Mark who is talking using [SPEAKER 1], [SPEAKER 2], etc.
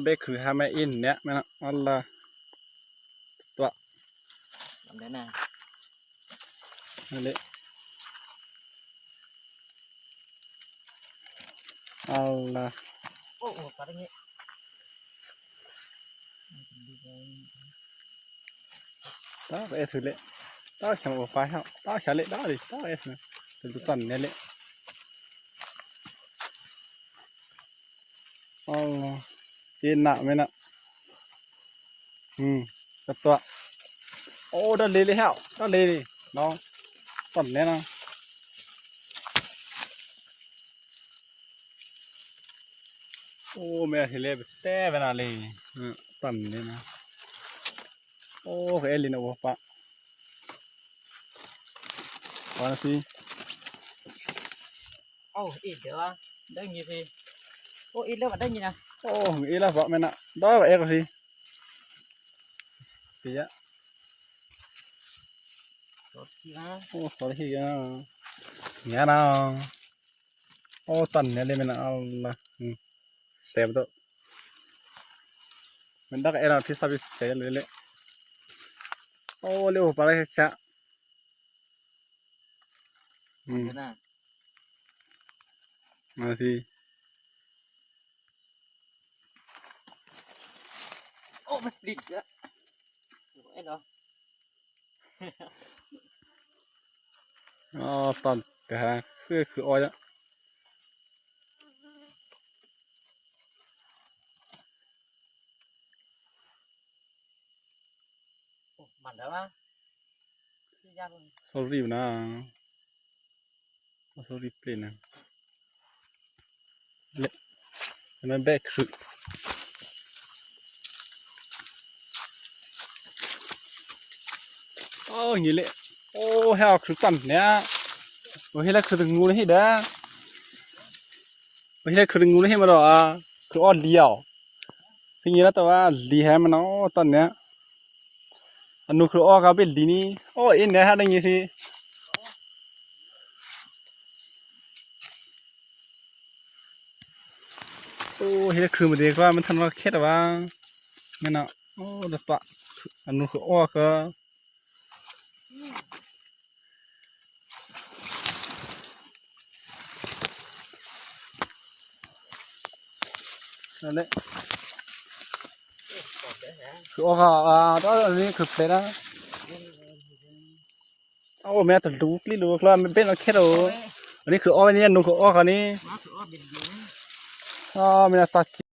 [SPEAKER 1] เบคคือฮามาอินเนี่ยมันอัลลาตัว
[SPEAKER 2] ทำได้นะ
[SPEAKER 1] นั่นแหละอัลลา
[SPEAKER 2] โอ้โหปลาได้งี้
[SPEAKER 1] ต้าเอสเลยต้าแข่งโอไฟฮะต้าแข่งเลยต้าดิต้าเอสนะเป็นตัวตันเนี่ยเลยอัลลาเย็นหนักไหมนะตัวโอ้ได้เลยฮะได้เลยน้องตันเนี่ยนะโอ้แม่เฮเลบแต่เวลาเลยตันเนี่ยนะโอ้เอลินโอปะวันสิ
[SPEAKER 2] โอ้อีเดี๋ยวได้ยี่สิโอ้อีเรื่องมันได้ยี่นะ
[SPEAKER 1] โอ้อีละบอกแม่น่ะได้แบบเอกสิปีอะ
[SPEAKER 2] รถที่นะ
[SPEAKER 1] โอ้ขอที่กันเนี่ยนะโอ้ตันเนี่ยเลยแม่น่ะเอาละเซฟตัวมันได้เอราพิซซ่าพิเศษเลยโอ้เลี้ยวไปเลยแค่
[SPEAKER 2] นะ
[SPEAKER 1] มาสิ
[SPEAKER 2] โอ้มันดิบเยอะไอ้เนาะ
[SPEAKER 1] อ๋อตันแต่ฮะคืออ้อยอะ
[SPEAKER 2] โอ้มันแล้วมั้งยากเลย
[SPEAKER 1] สอรี่นะสอรี่เปลี่ยนนะเละมันแบกคือโอ้ยนี่แหละโอ้เฮาคือตันเนี่ยโอ้เฮละคือตึงงูนี่เด้อโอ้เฮละคือตึงงูนี่มาดอกคืออ้อเลี้ยวทีนี้แล้วแต่ว่าลีแฮมันเนาะตอนเนี้ยอันนู้นคืออ้อครับเป็นลีนี่โอ้อินเนี่ยฮะได้ยินสิโอ้เฮละคือมาเด็กว่ามันทันว่าแค่แต่ว่าแม่นเนาะโอ้เด็กปะอันนู้นคืออ้อก็นั่นแหละคืออ้อก็ตอนนี้คือเปล่านะโอ้แม่ตัวดูปลิ้นดูคลามันเป็นเอาแค่ตัวอันนี้คืออ้อนี่อันนู้นคืออ้อคันนี้
[SPEAKER 2] มาคืออ้อบินดีนะ
[SPEAKER 1] ไม่น่าตัด